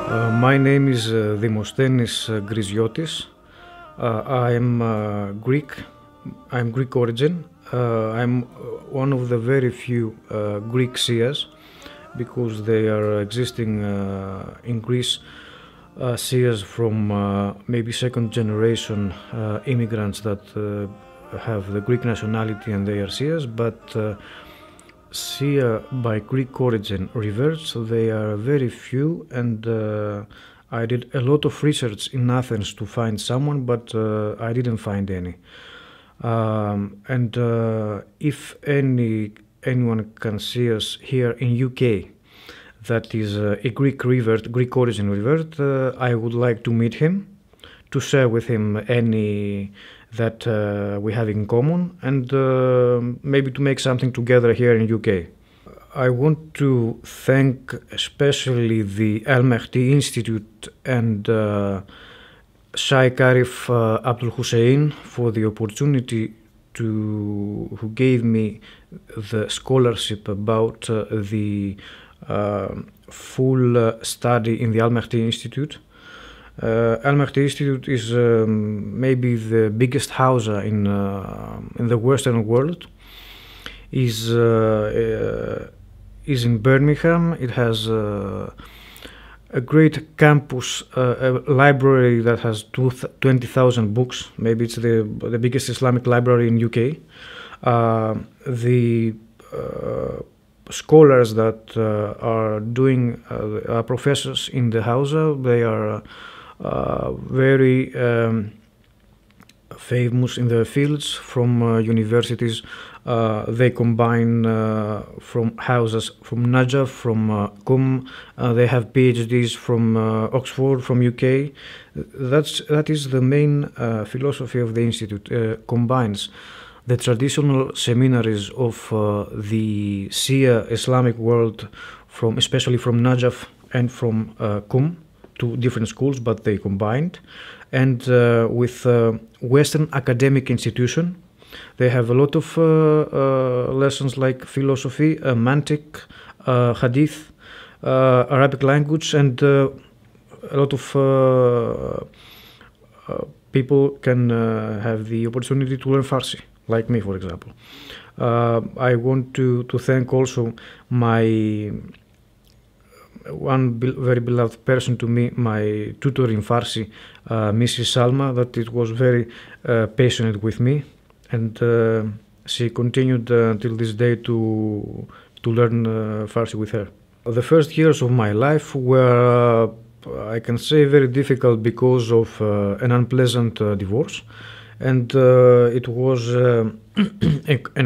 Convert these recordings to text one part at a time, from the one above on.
My name is Dimosthenis Gkriziotis. I am Greek. I'm Greek origin. I'm one of the very few Greek seers because they are existing in Greece. Seers from maybe second generation immigrants that have the Greek nationality and they are seers, but seer by Greek origin reverts, so they are very few, and I did a lot of research in Athens to find someone, but I didn't find any. And if anyone can see us here in UK, that is a Greek revert, Greek origin revert, I would like to meet him, to share with him any that we have in common, and maybe to make something together here in UK. I want to thank especially the Al Mehdi Institute and Sheikh Arif Abdul Hussein for the opportunity who gave me the scholarship about the full study in the Al Mehdi Institute. Al Mehdi Institute is maybe the biggest hausa in the Western world. Is in Birmingham. It has a great campus, a library that has 20,000 books. Maybe it's the biggest Islamic library in UK. The scholars that are doing professors in the hausa, they are very famous in their fields from universities. They combine from houses from Najaf, from Qum. They have PhDs from Oxford, from UK. That is the main philosophy of the institute. Combines the traditional seminaries of the Shia Islamic world, especially from Najaf and from Qum, two different schools, but they combined, and with Western academic institution. They have a lot of lessons like philosophy, mantiq, hadith, Arabic language, and a lot of people can have the opportunity to learn Farsi, like me, for example. I want to thank also my one very beloved person to me, my tutor in Farsi, Mrs. Salma, that it was very patient with me, and she continued until this day to learn Farsi with her. The first years of my life were, I can say, very difficult because of an unpleasant divorce, and it was a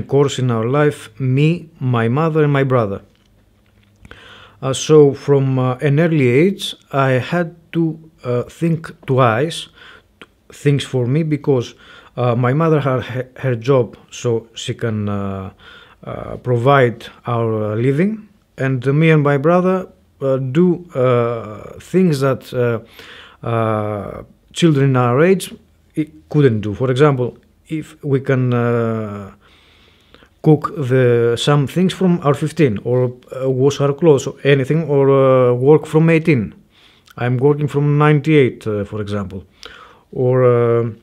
course in our life, me, my mother, and my brother. So from an early age, I had to think twice things for me, because my mother had her job, so she can provide our living, and me and my brother do things that children our age couldn't do. For example, if we can cook some things from our 15, or wash our clothes, or anything, or work from 18. I'm working from 98, for example. Or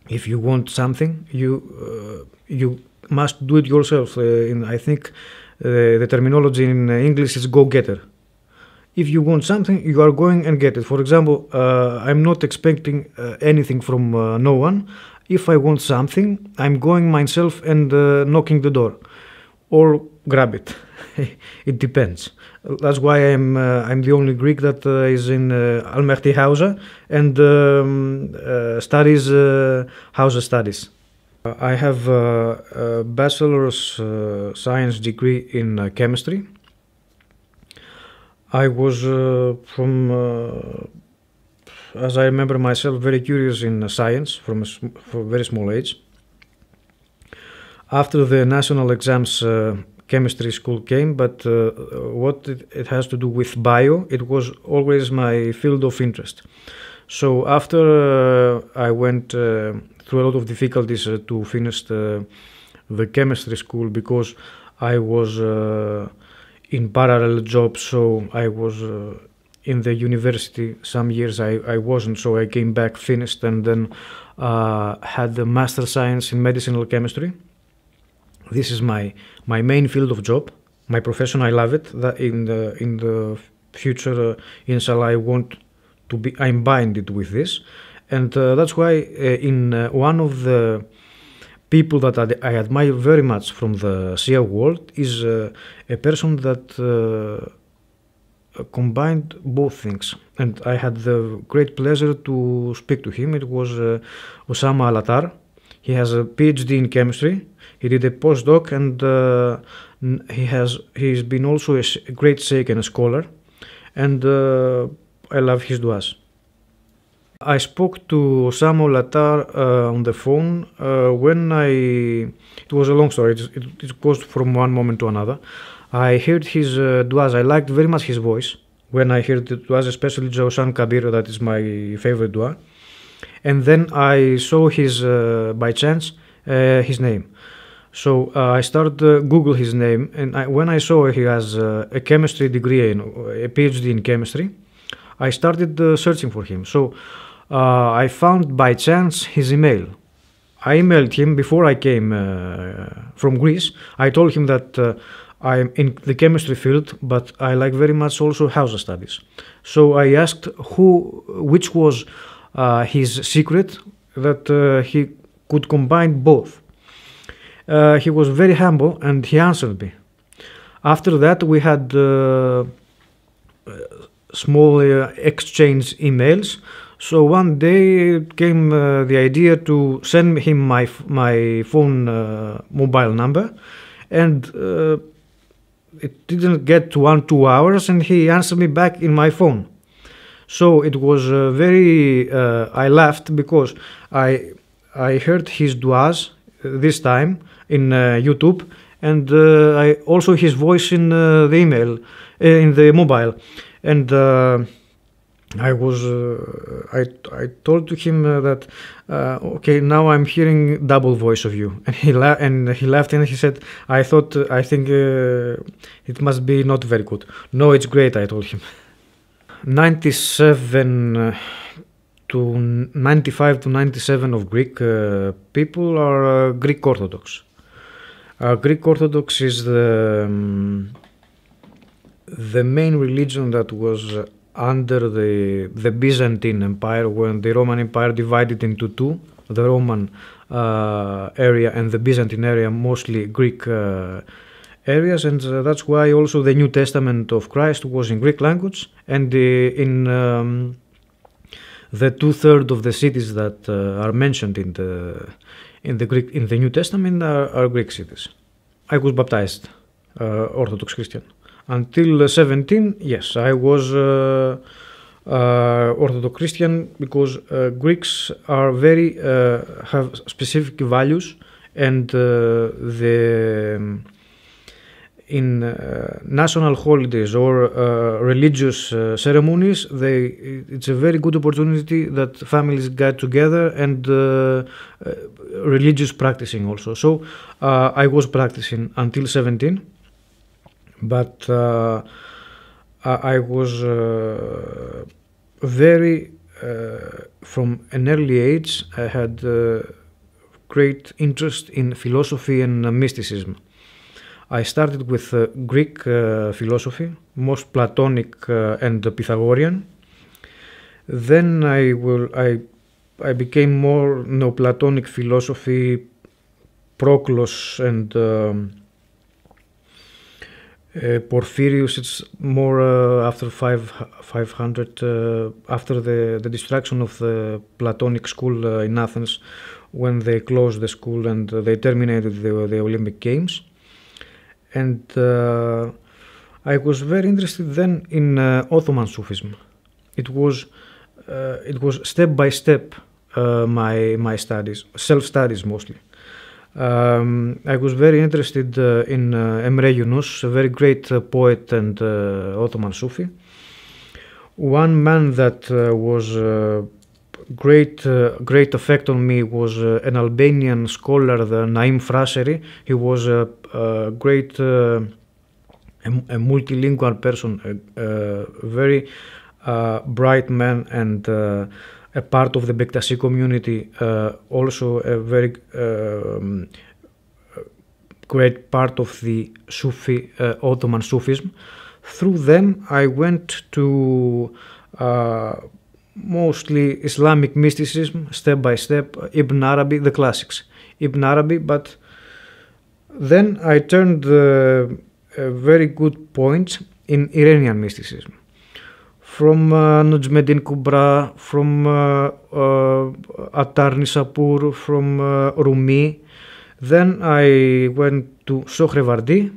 if you want something, you must do it yourself. I think the terminology in English is go-getter. If you want something, you are going and get it. For example, I'm not expecting anything from no one. If I want something, I'm going myself and knocking the door, or grab it. It depends. That's why I'm the only Greek that is in Al Mehdi Hausa and studies Hausa studies. I have a bachelor's science degree in chemistry. I was as I remember myself, very curious in science from a very small age. After the national exams, chemistry school came, but what it has to do with bio, it was always my field of interest. So after I went through a lot of difficulties to finish the chemistry school, because I was in parallel jobs, so I was in the university. Some years I wasn't, so I came back, finished, and then had the master science in medicinal chemistry. This is my main field of job, my profession. I love it. That in the future, inshallah, I want to be. I'm binded with this, and that's why in one of the people that I admire very much from the SIA world is a person that combined both things, and I had the great pleasure to speak to him. It was Osama Alatar. He has a PhD in chemistry. He did a postdoc, and he's been also a great sheikh and a scholar, and I love his duas. I spoke to Osama Alatar on the phone when it was a long story. It goes from one moment to another. I heard his duas. I liked very much his voice when I heard the duas, especially Jawsan Kabir. That is my favorite dua. And then I saw his, by chance, his name. So I started to Google his name, and when I saw he has a chemistry degree, a PhD in chemistry, I started searching for him. So I found by chance his email. I emailed him before I came from Greece. I told him that I'm in the chemistry field, but I like very much also house studies. So I asked which was his secret that he could combine both. He was very humble and he answered me. After that, we had small exchange emails. So one day came the idea to send him my phone mobile number, and it didn't get 2 hours, and he answered me back in my phone. So it was very. I laughed because I heard his duas this time in YouTube, and I also his voice in the email, in the mobile, and I was. I told to him that okay, now I'm hearing double voice of you, and he laughed and he said, I think it must be not very good. No, it's great, I told him. 97 to 95 to 97 of Greek people are Greek Orthodox. Greek Orthodox is the main religion that was under the Byzantine Empire, when the Roman Empire divided into two, the Roman area and the Byzantine area, mostly Greek areas, and that's why also the New Testament of Christ was in Greek language, and in the 2/3 of the cities that are mentioned in the New Testament are Greek cities. I was baptized Orthodox Christian. Until 17, yes, I was Orthodox Christian, because Greeks are have specific values, and in national holidays or religious ceremonies, it's a very good opportunity that families get together, and religious practicing also. So I was practicing until 17, but I was very, from an early age, I had great interest in philosophy and mysticism. I started with Greek philosophy, most Platonic and Pythagorean. Then I became more Neoplatonic philosophy, Proclus and Porphyrius. It's more after 500, after the destruction of the Platonic school in Athens, when they closed the school and they terminated the Olympic Games. And I was very interested then in Ottoman Sufism. It was step by step my studies, self-studies mostly. I was very interested in Emre Yunus, a very great poet and Ottoman Sufi. One man that was great effect on me was an Albanian scholar, the Naim Frasheri. He was a great, a multilingual person, very bright men and a part of the Bektasi community, also a very great part of the Sufi, Ottoman Sufism. Through them, I went to mostly Islamic mysticism, step by step, Ibn Arabi, the classics, Ibn Arabi, but then I turned very good points in Iranian mysticism. From Najmuddin Kubra, from Attar Nishapur, from Rumi. Then I went to Sohrawardi,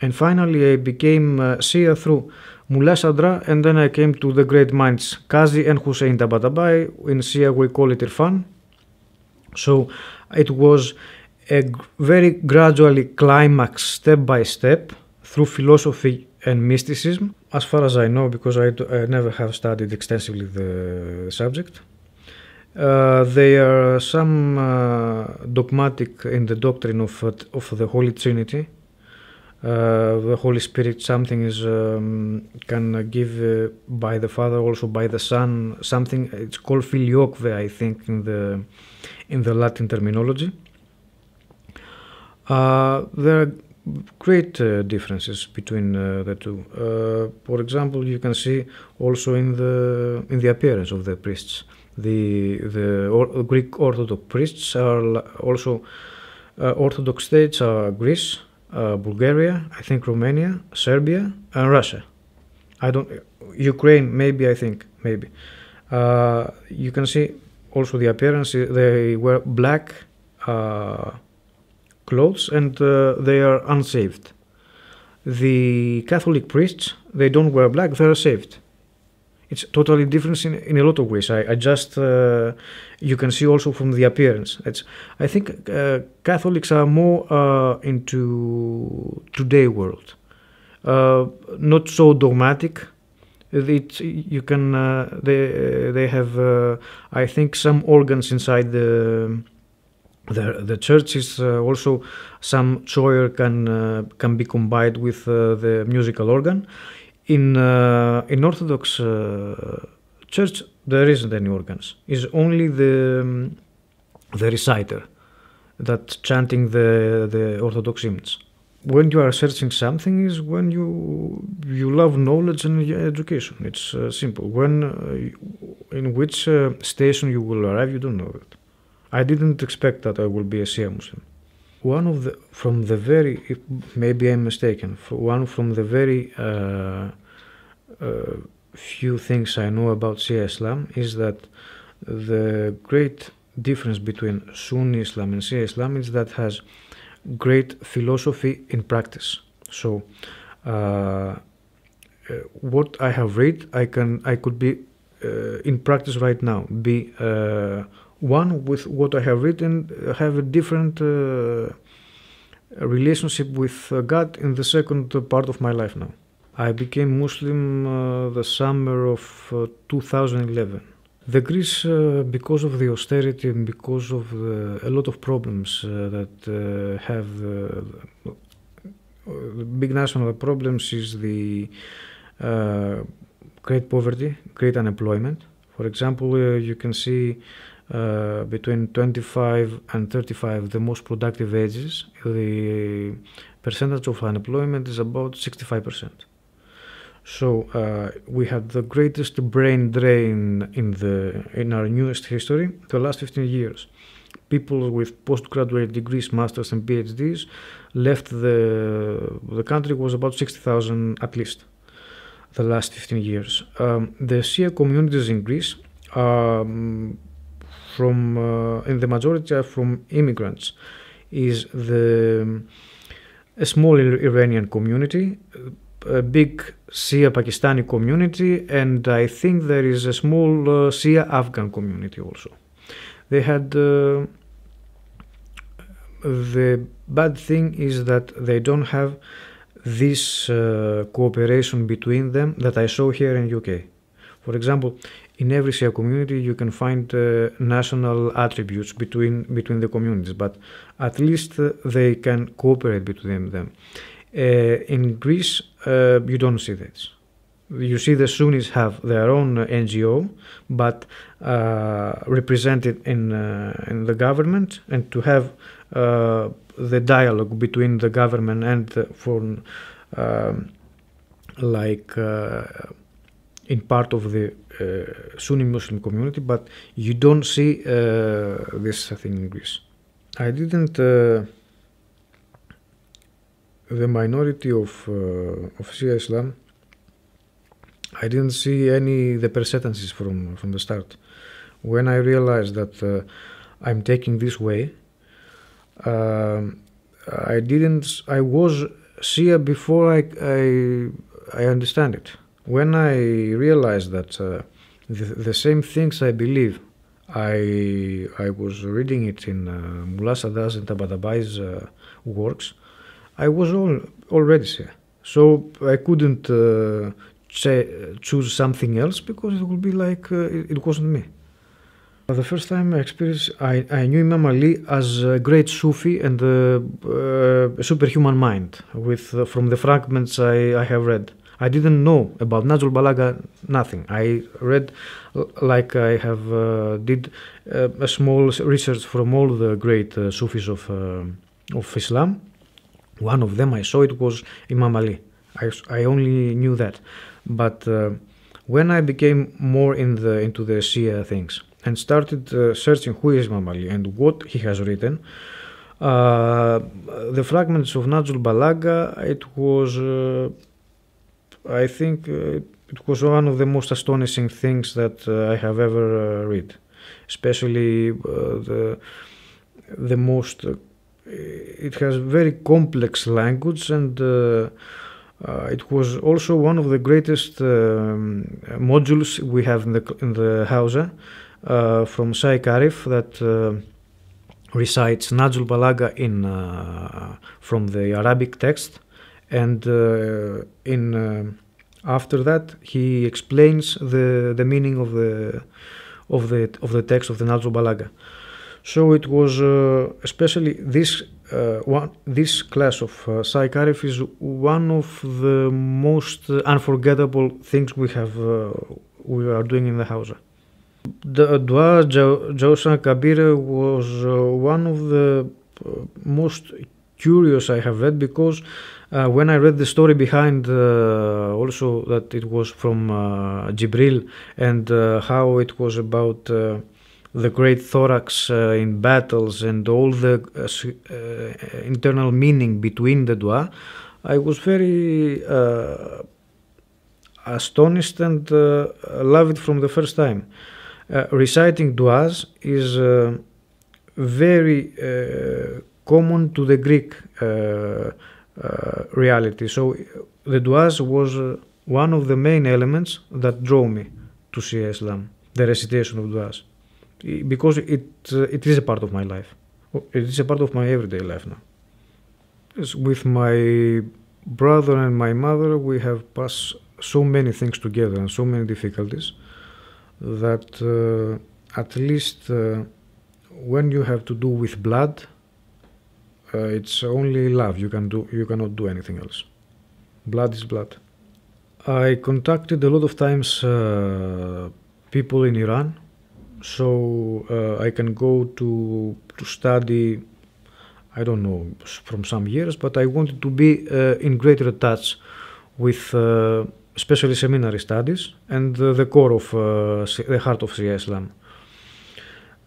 and finally I became Shia through Mullah Sadra, and then I came to the great minds Qazi and Hussein Tabatabai. In Shia we call it Irfan. So it was a very gradually climax, step by step, through philosophy and mysticism, as far as I know, because I never have studied extensively the subject. There are some dogmatic in the doctrine of the Holy Trinity. The Holy Spirit, something is can give by the Father, also by the Son. Something it's called filioque, I think, in the Latin terminology. There are great differences between the two. For example, you can see also in the appearance of the priests. The Greek Orthodox priests are also Orthodox states are Greece, Bulgaria, I think Romania, Serbia, and Russia. Ukraine, maybe, I think, maybe. You can see also the appearance. They wear black clothes and they are unsaved. The Catholic priests, they don't wear black, they are saved. It's totally different in a lot of ways. I just you can see also from the appearance. I think Catholics are more into today world, not so dogmatic. You can they have I think some organs inside the church is also some choir can be combined with the musical organ. In Orthodox Church, there isn't any organs. It's only the reciter that chanting the Orthodox hymns. When you are searching something is when you love knowledge and education. It's simple. When in which station you will arrive, you don't know it. I didn't expect that I will be a Shia Muslim. Maybe I'm mistaken. One from the very few things I know about Shia Islam is that the great difference between Sunni Islam and Shia Islam is that has great philosophy in practice. So what I have read, I could be in practice right now, be one with what I have read and have a different relationship with God in the second part of my life now. I became Muslim the summer of 2011. The Greece, because of the austerity and because of a lot of problems that have big national problems, is the great poverty, great unemployment. For example, you can see between 25 and 35, the most productive ages, the percentage of unemployment is about 65%. So we had the greatest brain drain in our newest history, the last 15 years. People with postgraduate degrees, masters and PhDs left the country was about 60,000 at least the last 15 years. The Shia communities in Greece in the majority are from immigrants. Is a small Iranian community, a big Shia Pakistani community, and I think there is a small Shia Afghan community also. They had the bad thing is that they don't have this cooperation between them that I saw here in UK. For example, in every Shia community you can find national attributes between the communities, but at least they can cooperate between them. In Greece, you don't see this. You see, the Sunnis have their own NGO, but represented in the government, and to have the dialogue between the government and in part of the Sunni Muslim community, but you don't see this thing in Greece. I didn't. The minority of Shia Islam, I didn't see the percentages from the start. When I realized that I'm taking this way, I was Shia before I understand it. When I realized that the same things I believe, I was reading it in Mullah Sadah's and Tabatabay's works, I was already Shia. So I couldn't choose something else, because it would be like it wasn't me. The first time I experienced, I knew Imam Ali as a great Sufi and a superhuman mind from the fragments I have read. I didn't know about Najul Balaga, nothing. I read, like I have did a small research from all the great Sufis of Islam. One of them I saw it was Imam Ali. I only knew that. But when I became more into the Shia things and started searching who is Imam Ali and what he has written, the fragments of Najul Balaga, it was, I think, it was one of the most astonishing things that I have ever read. Especially the most. It has very complex language, and it was also one of the greatest modules we have in the Hausa from Shaykh Arif, that recites Najul Balaga from the Arabic text, and after that he explains the meaning of the text of the Najul Balaga. So it was especially this class of Shaykh Arif is one of the most unforgettable things we are doing in the Hausa. The Dua Jausan Kabir was one of the most curious I have read, because when I read the story behind also that it was from Jibril, and how it was about the great thorax in battles and all the internal meaning between the dua, I was very astonished and loved it from the first time. Reciting duas is very common to the Greek reality. So the duas was one of the main elements that drew me to Shia Islam, the recitation of duas. Because it is a part of my life. It is a part of my everyday life now. With my brother and my mother, we have passed so many things together and so many difficulties that at least when you have to do with blood, it's only love. You cannot do anything else. Blood is blood. I contacted a lot of times people in Iran. So I can go to study, I don't know, from some years, but I wanted to be in greater touch with especially seminary studies and the core of the heart of Shia Islam.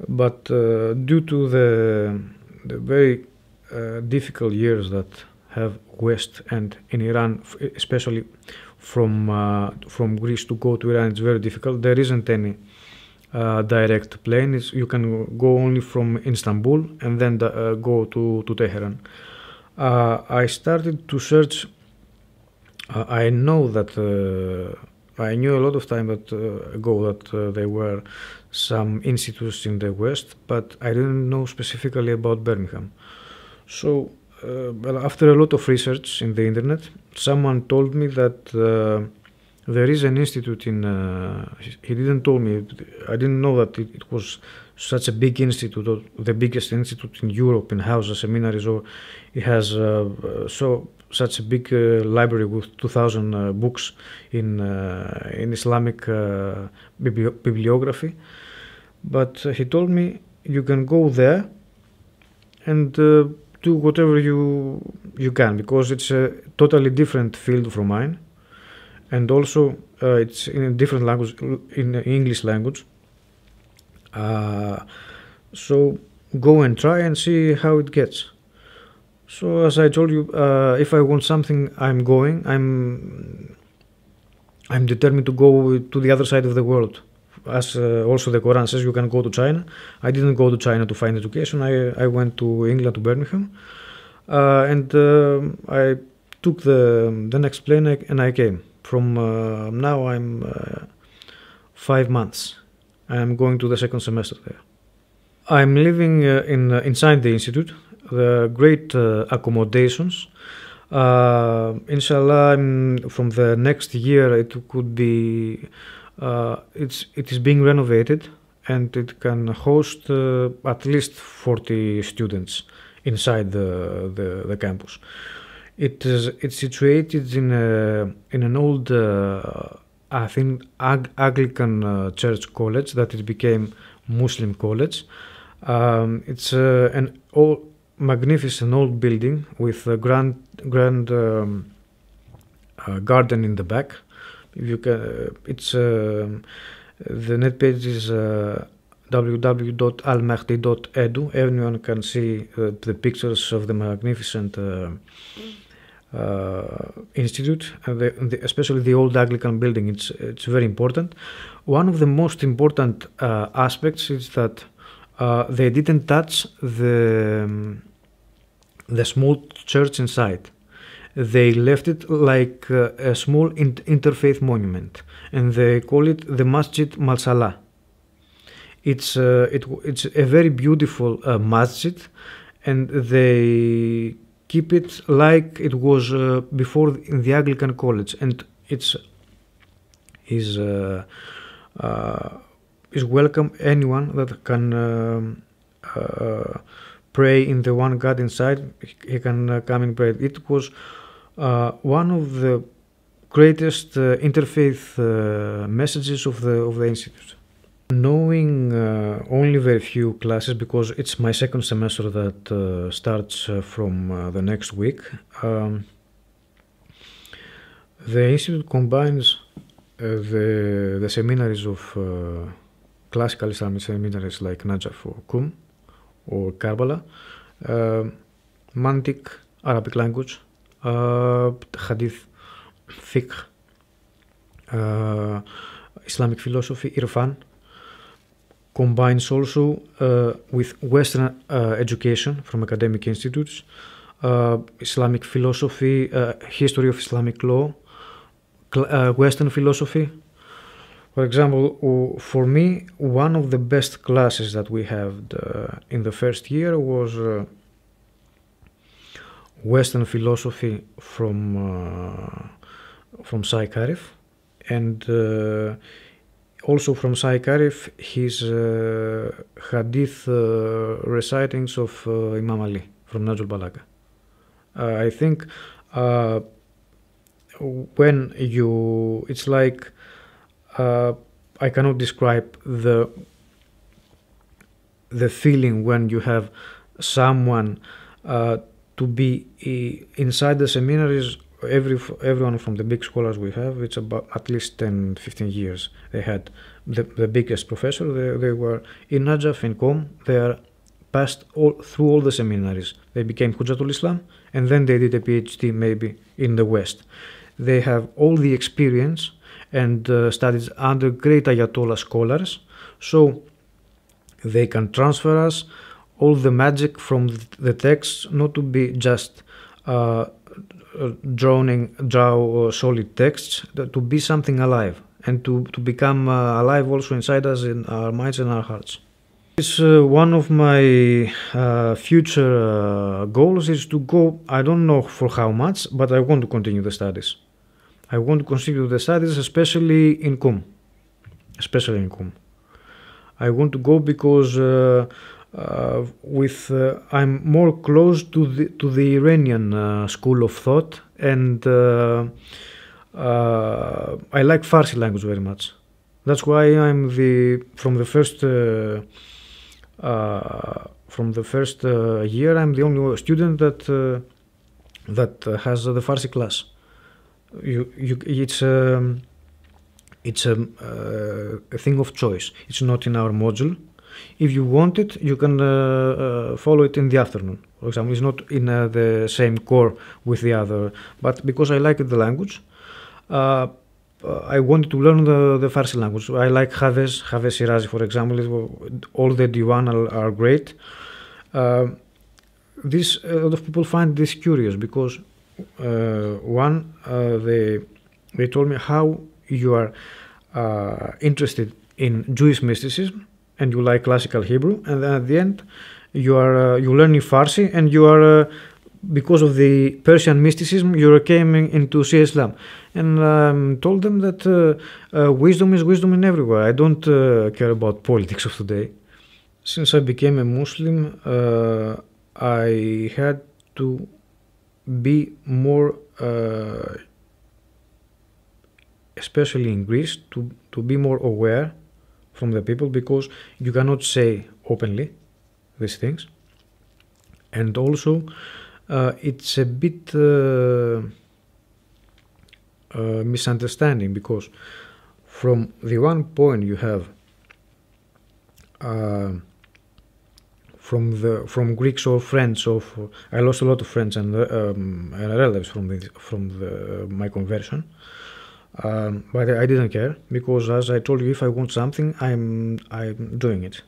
But due to the very difficult years that have West and in Iran, especially from Greece to go to Iran, it's very difficult. There isn't any direct plane. You can go only from Istanbul and then go to Tehran. I started to search. I know that I knew a lot of time ago that there were some institutes in the West, but I didn't know specifically about Birmingham. So after a lot of research in the internet, someone told me that there is an institute in. He didn't tell me. I didn't know that it was such a big institute, or the biggest institute in Europe in Hausa seminaries. Or it has such a big library with 2,000 books in Islamic bibliography. But he told me you can go there and do whatever you can, because it's a totally different field from mine, and also it's in a different language, in English language. So go and try and see how it gets. So as I told you, if I want something, I'm going. I'm determined to go to the other side of the world. As also the Quran says, you can go to China. I didn't go to China to find education. I went to England, to Birmingham, and I took the next plane and I came. From now I'm 5 months. I'm going to the second semester there. I'm living inside the institute. The great accommodations. Inshallah, from the next year it could be. It is being renovated, and it can host at least 40 students inside the campus. It's situated in an old I think Anglican church college that it became Muslim college. It's an old, magnificent old building with a grand garden in the back. You can, the net page is www.almahdi.edu. Everyone can see the pictures of the magnificent institute, and especially the old Anglican building. It's very important. One of the most important aspects is that they didn't touch the small church inside. They left it like a small interfaith monument, and they call it the Masjid Malsalah. It's a very beautiful masjid, and they keep it like it was before in the Anglican college, and is welcome anyone that can pray in the one God inside. He can come and pray. It was one of the greatest interfaith messages of the institute. Knowing only very few classes, because it's my second semester that starts from the next week. The institute combines the seminaries of classical Islamic seminaries like Najaf or Qum or Karbala, Mantiq, Arabic language, Hadith, Fiqh, Islamic philosophy, Irfan. Combines also with Western education from academic institutes, Islamic philosophy, history of Islamic law, Western philosophy. For example, for me, one of the best classes that we had in the first year was Western philosophy from Shaykh Arif, and also from Shaykh Arif, his hadith recitings of Imam Ali from Najul Balagha. I think when it's like, I cannot describe the feeling when you have someone to be inside the seminaries. Everyone from the big scholars we have, it's about at least 10-15 years. They had the biggest professor. They were in Najaf, in Qom. They are passed through all the seminaries. They became Hujjatul Islam, and then they did a PhD maybe in the West. They have all the experience and studies under great Ayatollah scholars, so they can transfer us all the magic from the texts, not to be just draw solid texts, to be something alive, and to become alive also inside us, in our minds and our hearts. It's one of my future goals is to go. I don't know for how much, but I want to continue the studies. I want to continue the studies, especially in Qum. I want to go because I'm more close to the Iranian school of thought, and I like Farsi language very much. That's why I'm the from the first year. I'm the only student that has the Farsi class. It's a thing of choice. It's not in our module. If you want it, you can follow it in the afternoon. For example, it's not in the same core with the other. But because I like the language, I wanted to learn the Farsi language. I like Haves Shirazi, for example. All the diwan are great. A lot of people find this curious because they told me how you are interested in Jewish mysticism and you like classical Hebrew, and then at the end you learning Farsi, and you are because of the Persian mysticism you came into Shia Islam. And told them that wisdom is wisdom in everywhere. I don't care about politics of today. Since I became a Muslim, I had to be more, especially in Greece, to be more aware from the people, because you cannot say openly these things. And also, it's a bit misunderstanding, because from the one point you have from Greeks or friends of I lost a lot of friends and relatives from my conversion, but I didn't care, because as I told you, if I want something, I'm doing it.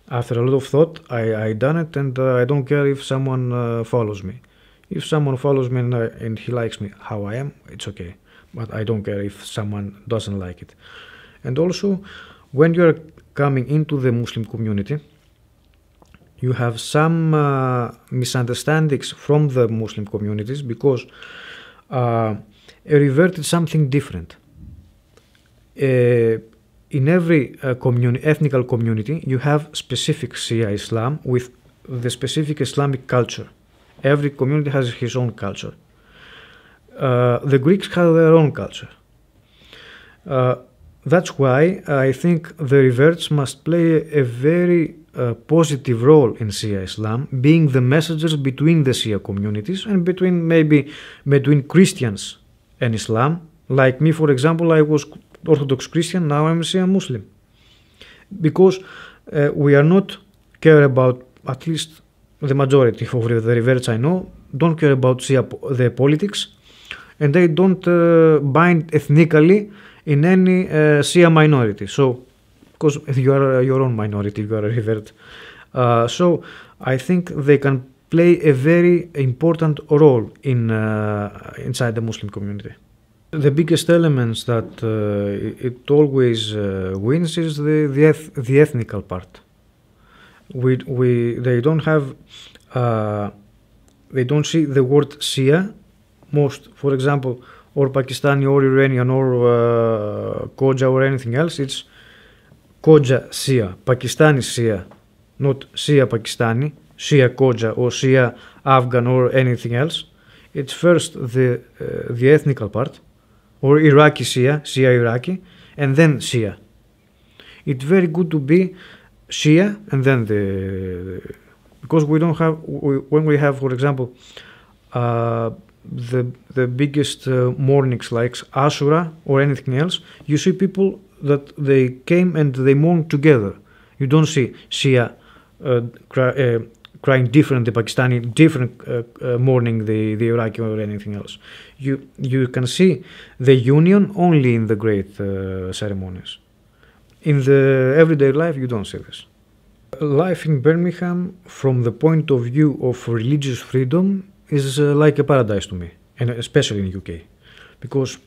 After a lot of thought, I done it, and I don't care if someone follows me. If someone follows me and he likes me how I am, it's okay. But I don't care if someone doesn't like it. And also, when you're coming into the Muslim community, you have some misunderstandings from the Muslim communities, because a revert is something different. In every ethnical community, you have specific Shia Islam with the specific Islamic culture. Every community has his own culture. The Greeks have their own culture. That's why I think the reverts must play a very positive role in Shia Islam, being the messengers between the Shia communities and between Christians and Islam. Like me, for example, I was Orthodox Christian, now I'm Shia Muslim. Because we are not care about, at least the majority of the reverts I know, don't care about the politics, and they don't bind ethnically in any Shia minority. So, because you are your own minority, you are a revert. So, I think they can play a very important role inside the Muslim community. The biggest elements that it always wins is the ethnical part. They don't have they don't see the word Shia most, for example, or Pakistani or Iranian or Khoja or anything else. It's Khoja Shia, Pakistani Shia, not Shia Pakistani, Shia Khoja or Shia Afghan or anything else. It's first the ethnical part, or Iraqi Shia, Shia Iraqi, and then Shia. It's very good to be Shia, and then because we don't have, when we have, for example, the biggest mournings like Ashura or anything else, you see people that they came and they mourned together. You don't see Shia crying different, the Pakistani different mourning the Iraqi or anything else. You can see the union only in the great ceremonies. In the everyday life, you don't see this. Life in Birmingham, from the point of view of religious freedom, is like a paradise to me, and especially in UK, because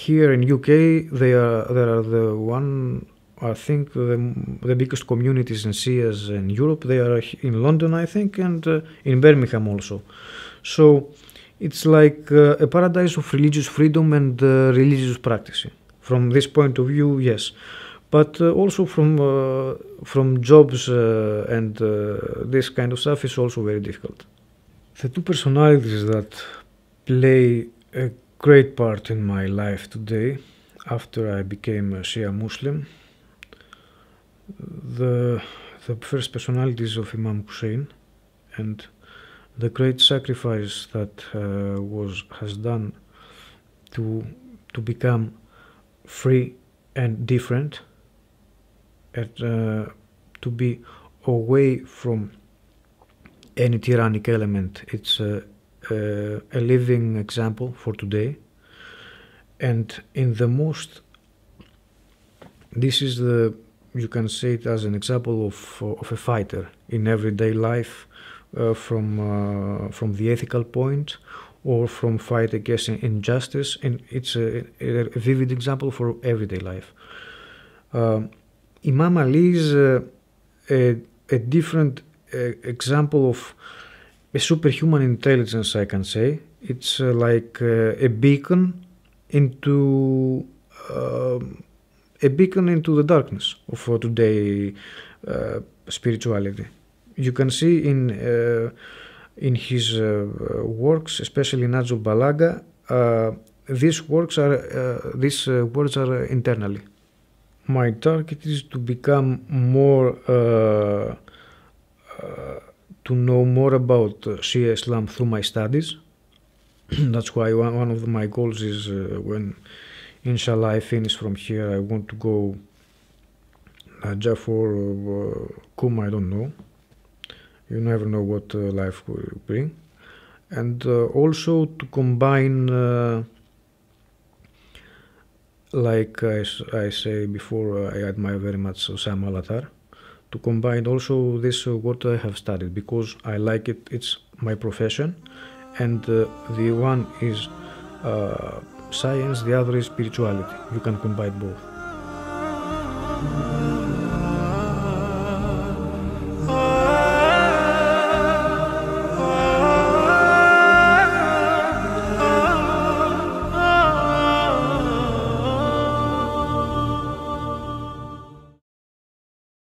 here in UK there are the one, I think the biggest communities in Shias in Europe. They are in London, I think, and in Birmingham also. So it's like a paradise of religious freedom and religious practicing. From this point of view, yes. but also from jobs and this kind of stuff is also very difficult. The two personalities that play a great part in my life today, after I became a Shia Muslim, the first personality is of Imam Hussein, and the great sacrifice that has done to become free and different, and to be away from any tyrannic element. It's a living example for today, and this is you can say it as an example of a fighter in everyday life, from the ethical point or from fight against injustice, and it's a vivid example for everyday life. Imam Ali is a different example of a superhuman intelligence, I can say. It's like a beacon into the darkness of today spirituality. You can see in his works, especially Najul Balaga, these words are internally. My target is to become more, to know more about Shia Islam through my studies. That's why one of my goals is when inshallah I finish from here, I want to go Najaf or Qum, I don't know. You never know what life will bring. And also to combine, like I say before, I admire very much Osama al-Attar, to combine also this what I have studied, because I like it, it's my profession, and the one is science, the other is spirituality. You can combine both.